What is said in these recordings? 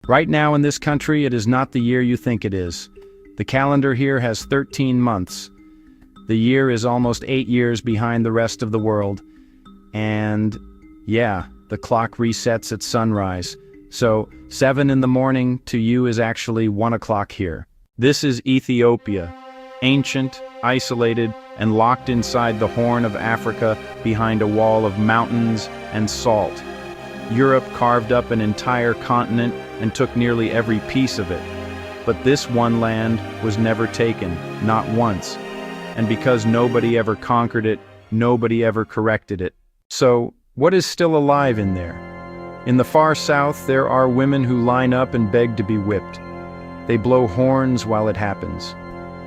Right now in this country, it is not the year you think it is. The calendar here has 13 months. The year is almost 8 years behind the rest of the world. And yeah, the clock resets at sunrise. So 7 in the morning to you is actually 1 o'clock here. This is Ethiopia, ancient, isolated, and locked inside the Horn of Africa behind a wall of mountains and salt. Europe carved up an entire continent and took nearly every piece of it. But this one land was never taken, not once. And because nobody ever conquered it, nobody ever corrected it. So, what is still alive in there? In the far south, there are women who line up and beg to be whipped. They blow horns while it happens.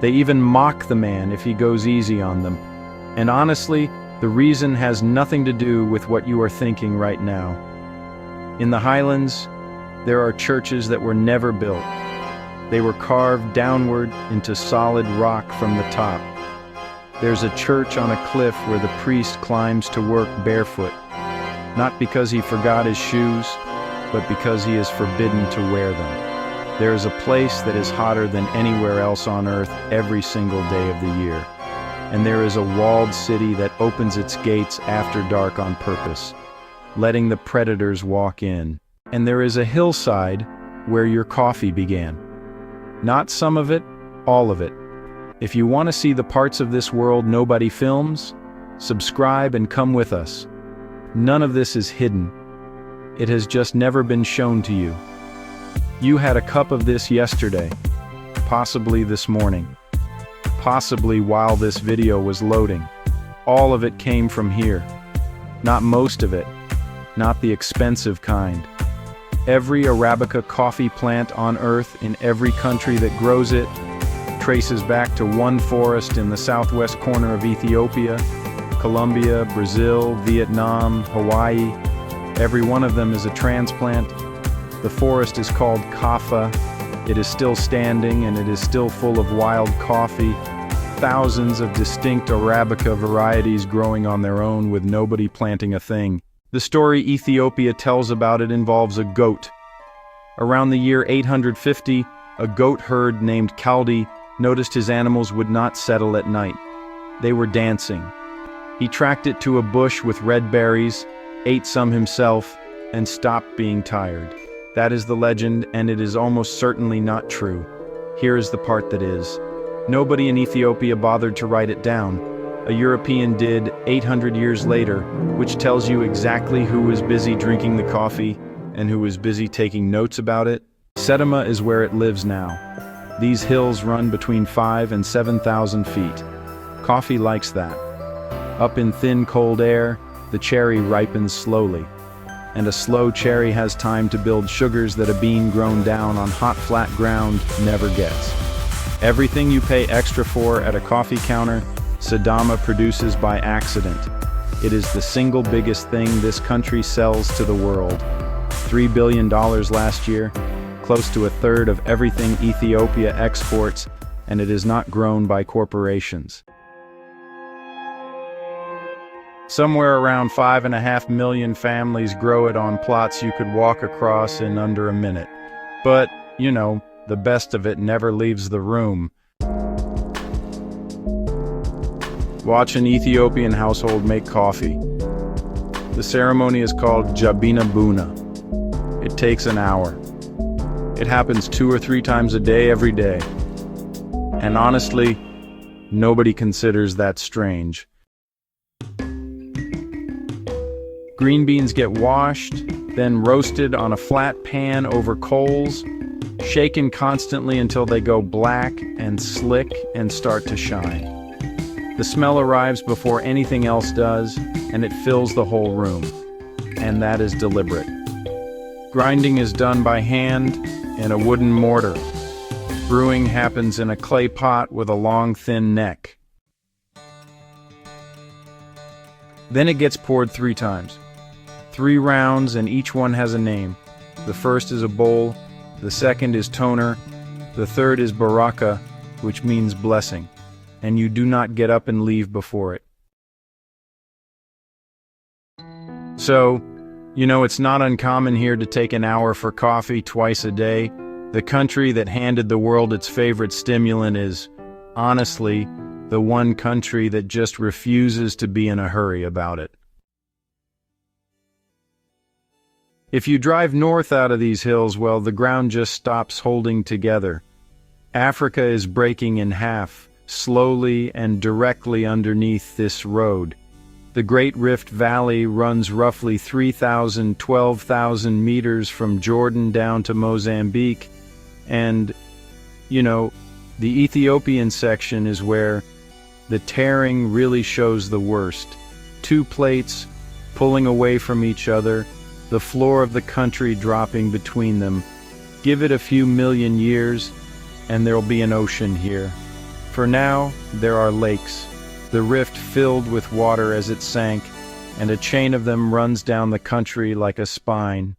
They even mock the man if he goes easy on them. And honestly, the reason has nothing to do with what you are thinking right now. In the highlands, there are churches that were never built. They were carved downward into solid rock from the top. There's a church on a cliff where the priest climbs to work barefoot, not because he forgot his shoes, but because he is forbidden to wear them. There is a place that is hotter than anywhere else on earth every single day of the year. And there is a walled city that opens its gates after dark on purpose, letting the predators walk in. And there is a hillside where your coffee began. Not some of it, all of it. If you want to see the parts of this world nobody films, subscribe and come with us. None of this is hidden. It has just never been shown to you. You had a cup of this yesterday, possibly this morning, possibly while this video was loading. All of it came from here. Not most of it, not the expensive kind. Every Arabica coffee plant on earth in every country that grows it traces back to one forest in the southwest corner of Ethiopia, Colombia, Brazil, Vietnam, Hawaii. Every one of them is a transplant. The forest is called Kaffa. It is still standing and it is still full of wild coffee. Thousands of distinct Arabica varieties growing on their own with nobody planting a thing. The story Ethiopia tells about it involves a goat. Around the year 850, a goat herd named Kaldi noticed his animals would not settle at night. They were dancing. He tracked it to a bush with red berries, ate some himself, and stopped being tired. That is the legend, and it is almost certainly not true. Here is the part that is. Nobody in Ethiopia bothered to write it down. A European did 800 years later, which tells you exactly who was busy drinking the coffee and who was busy taking notes about it. Sidama is where it lives now. These hills run between 5,000 and 7,000 feet. Coffee likes that. Up in thin, cold air, the cherry ripens slowly. And a slow cherry has time to build sugars that a bean grown down on hot, flat ground never gets. Everything you pay extra for at a coffee counter, Sidama produces by accident. It is the single biggest thing this country sells to the world. $3 billion last year, close to a third of everything Ethiopia exports, and it is not grown by corporations. Somewhere around 5.5 million families grow it on plots you could walk across in under a minute. But, you know, the best of it never leaves the room. Watch an Ethiopian household make coffee. The ceremony is called Jabina Buna. It takes an hour. It happens 2 or 3 times a day every day. And honestly, nobody considers that strange. Green beans get washed, then roasted on a flat pan over coals, shaken constantly until they go black and slick and start to shine. The smell arrives before anything else does, and it fills the whole room. And that is deliberate. Grinding is done by hand in a wooden mortar. Brewing happens in a clay pot with a long, thin neck. Then it gets poured 3 times. 3 rounds, and each one has a name. The first is a bowl, the second is toner, the third is baraka, which means blessing, and you do not get up and leave before it. So, You know, it's not uncommon here to take an hour for coffee twice a day. The country that handed the world its favorite stimulant is, honestly, the one country that just refuses to be in a hurry about it. If you drive north out of these hills, well, the ground just stops holding together. Africa is breaking in half, slowly and directly underneath this road. The Great Rift Valley runs roughly 12,000 meters from Jordan down to Mozambique, and, you know, the Ethiopian section is where the tearing really shows the worst. Two plates pulling away from each other, the floor of the country dropping between them. Give it a few million years, and there'll be an ocean here. For now, there are lakes. The rift filled with water as it sank, and a chain of them runs down the country like a spine.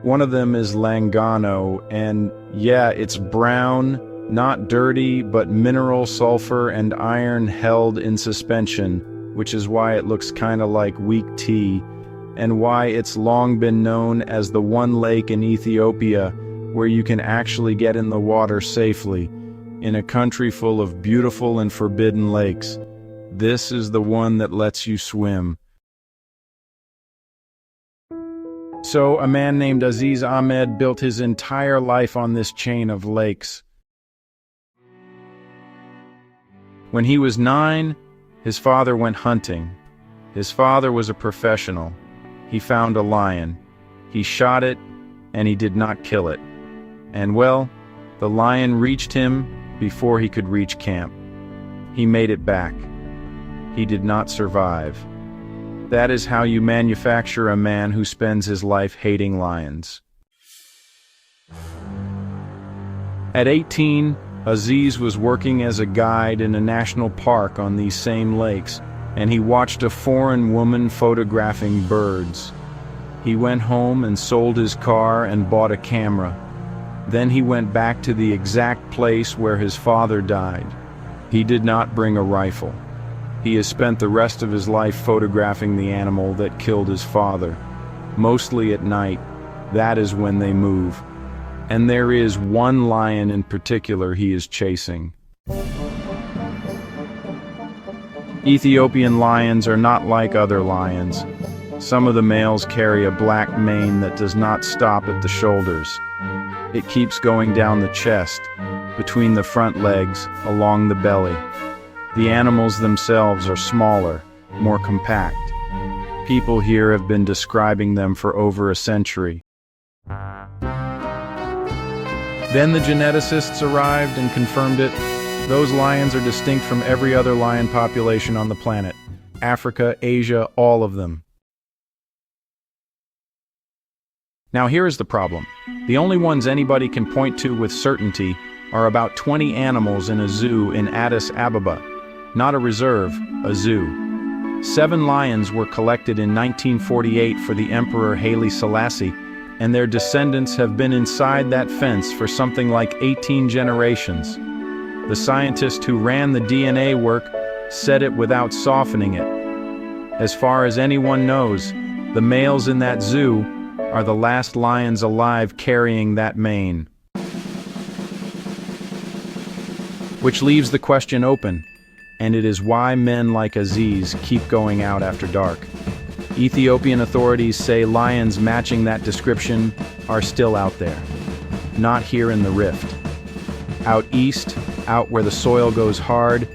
One of them is Langano, and yeah, it's brown, not dirty, but mineral sulfur and iron held in suspension, which is why it looks kinda like weak tea, and why it's long been known as the one lake in Ethiopia where you can actually get in the water safely. In a country full of beautiful and forbidden lakes, this is the one that lets you swim. So, a man named Aziz Ahmed built his entire life on this chain of lakes. When he was 9, his father went hunting. His father was a professional. He found a lion. He shot it, and he did not kill it. And well, the lion reached him before he could reach camp. He made it back. He did not survive. That is how you manufacture a man who spends his life hating lions. At 18, Aziz was working as a guide in a national park on these same lakes, and he watched a foreign woman photographing birds. He went home and sold his car and bought a camera. Then he went back to the exact place where his father died. He did not bring a rifle. He has spent the rest of his life photographing the animal that killed his father. Mostly at night. That is when they move. And there is one lion in particular he is chasing. Ethiopian lions are not like other lions. Some of the males carry a black mane that does not stop at the shoulders. It keeps going down the chest, between the front legs, along the belly. The animals themselves are smaller, more compact. People here have been describing them for over a century. Then the geneticists arrived and confirmed it. Those lions are distinct from every other lion population on the planet. Africa, Asia, all of them. Now here is the problem. The only ones anybody can point to with certainty are about 20 animals in a zoo in Addis Ababa. Not a reserve, a zoo. 7 lions were collected in 1948 for the Emperor Haile Selassie, and their descendants have been inside that fence for something like 18 generations. The scientist who ran the DNA work said it without softening it. As far as anyone knows, the males in that zoo are the last lions alive carrying that mane. Which leaves the question open, and it is why men like Aziz keep going out after dark. Ethiopian authorities say lions matching that description are still out there. Not here in the rift. Out east, out where the soil goes hard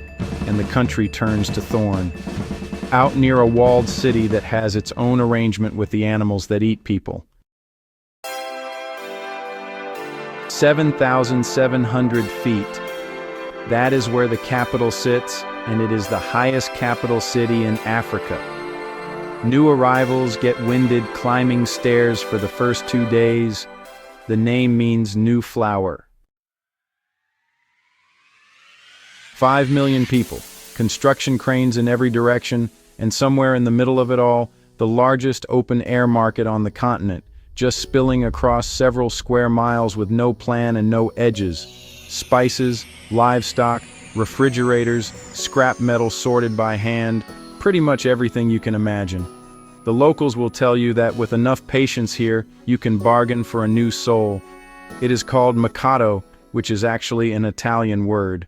and the country turns to thorn. Out near a walled city that has its own arrangement with the animals that eat people. 7,700 feet. That is where the capital sits, and it is the highest capital city in Africa. New arrivals get winded climbing stairs for the first 2 days. The name means new flower. 5 million people, construction cranes in every direction, and somewhere in the middle of it all, the largest open-air market on the continent, just spilling across several square miles with no plan and no edges. Spices, livestock, refrigerators, scrap metal sorted by hand, pretty much everything you can imagine. The locals will tell you that with enough patience here, you can bargain for a new soul. It is called Mikado, which is actually an Italian word.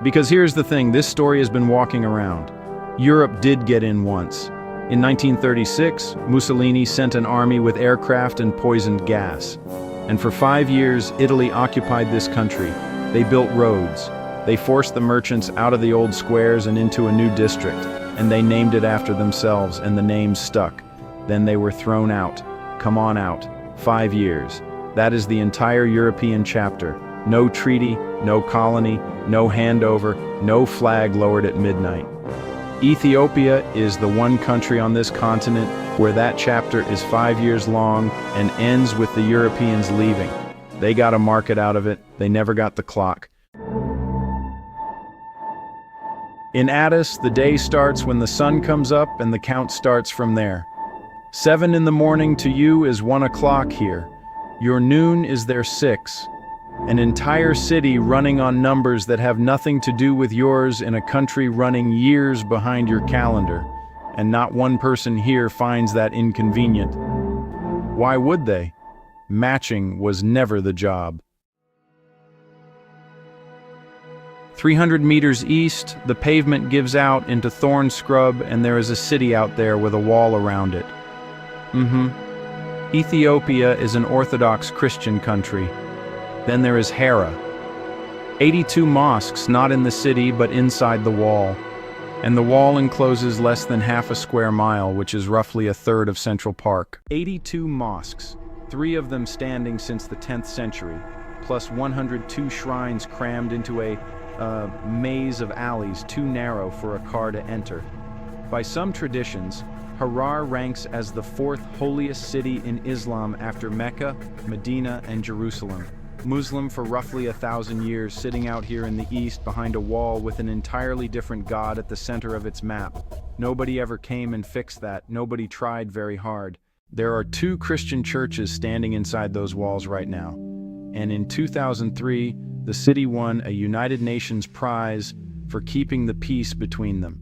Because here's the thing, this story has been walking around. Europe did get in once. In 1936, Mussolini sent an army with aircraft and poisoned gas. And for 5 years, Italy occupied this country. They built roads. They forced the merchants out of the old squares and into a new district, and they named it after themselves, and the name stuck. Then they were thrown out. Come on out. 5 years. That is the entire European chapter. No treaty, no colony, no handover, no flag lowered at midnight. Ethiopia is the one country on this continent where that chapter is 5 years long and ends with the Europeans leaving. They got a market out of it. They never got the clock. In Addis, the day starts when the sun comes up and the count starts from there. 7 in the morning to you is 1 o'clock here. Your noon is their 6. An entire city running on numbers that have nothing to do with yours in a country running years behind your calendar. And not one person here finds that inconvenient. Why would they? Matching was never the job. 300 meters east, the pavement gives out into thorn scrub and there is a city out there with a wall around it. Ethiopia is an Orthodox Christian country. Then there is Harar. 82 mosques not in the city but inside the wall. And the wall encloses less than half a square mile, which is roughly a third of Central Park. 82 mosques, 3 of them standing since the 10th century, plus 102 shrines crammed into a maze of alleys too narrow for a car to enter. By some traditions, Harar ranks as the 4th holiest city in Islam after Mecca, Medina, and Jerusalem. Muslim for roughly 1,000 years, sitting out here in the east behind a wall with an entirely different god at the center of its map. Nobody ever came and fixed that. Nobody tried very hard. There are 2 Christian churches standing inside those walls right now. And in 2003, the city won a United Nations prize for keeping the peace between them.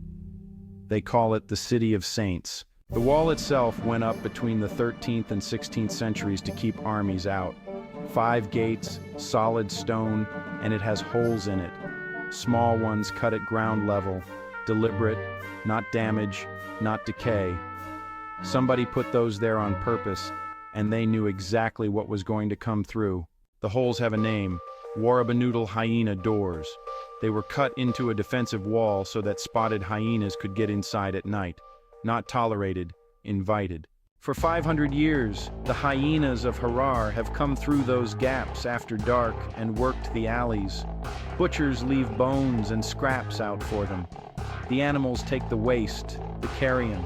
They call it the City of Saints. The wall itself went up between the 13th and 16th centuries to keep armies out. 5 gates, solid stone, and it has holes in it. Small ones cut at ground level, deliberate, not damage, not decay. Somebody put those there on purpose, and they knew exactly what was going to come through. The holes have a name, Warabanoodle hyena doors. They were cut into a defensive wall so that spotted hyenas could get inside at night. Not tolerated, invited. For 500 years, the hyenas of Harar have come through those gaps after dark and worked the alleys. Butchers leave bones and scraps out for them. The animals take the waste, the carrion,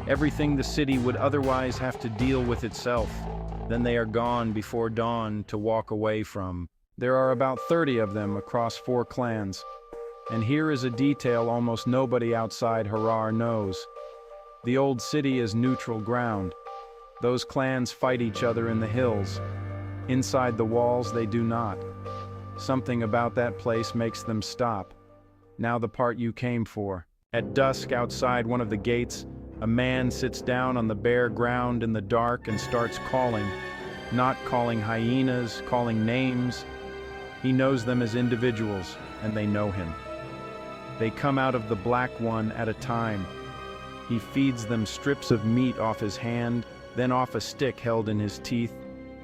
everything the city would otherwise have to deal with itself. Then they are gone before dawn to walk away from. There are about 30 of them across 4 clans. And here is a detail almost nobody outside Harar knows. The old city is neutral ground. Those clans fight each other in the hills. Inside the walls, they do not. Something about that place makes them stop. Now the part you came for. At dusk outside one of the gates, a man sits down on the bare ground in the dark and starts calling. Not calling hyenas, calling names. He knows them as individuals, and they know him. They come out of the black one at a time. He feeds them strips of meat off his hand, then off a stick held in his teeth,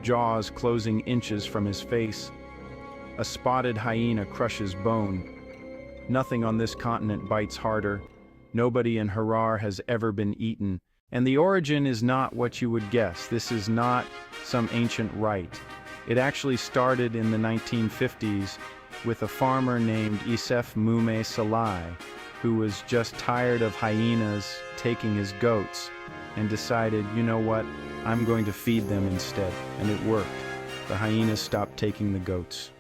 jaws closing inches from his face. A spotted hyena crushes bone. Nothing on this continent bites harder. Nobody in Harar has ever been eaten. And the origin is not what you would guess. This is not some ancient rite. It actually started in the 1950s with a farmer named Isef Mume Salai, who was just tired of hyenas taking his goats and decided, you know what, I'm going to feed them instead. And it worked. The hyenas stopped taking the goats.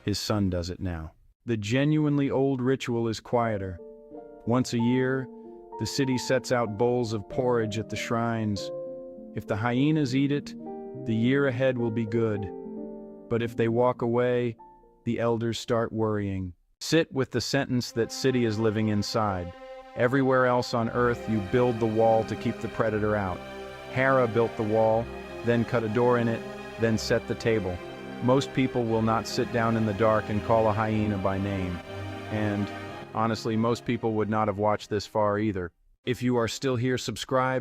His son does it now. The genuinely old ritual is quieter. Once a year, the city sets out bowls of porridge at the shrines. If the hyenas eat it, the year ahead will be good. But if they walk away, the elders start worrying. Sit with the sentence that city is living inside. Everywhere else on Earth, you build the wall to keep the predator out. Harar built the wall, then cut a door in it, then set the table. Most people will not sit down in the dark and call a hyena by name. And, honestly, most people would not have watched this far either. If you are still here, subscribe,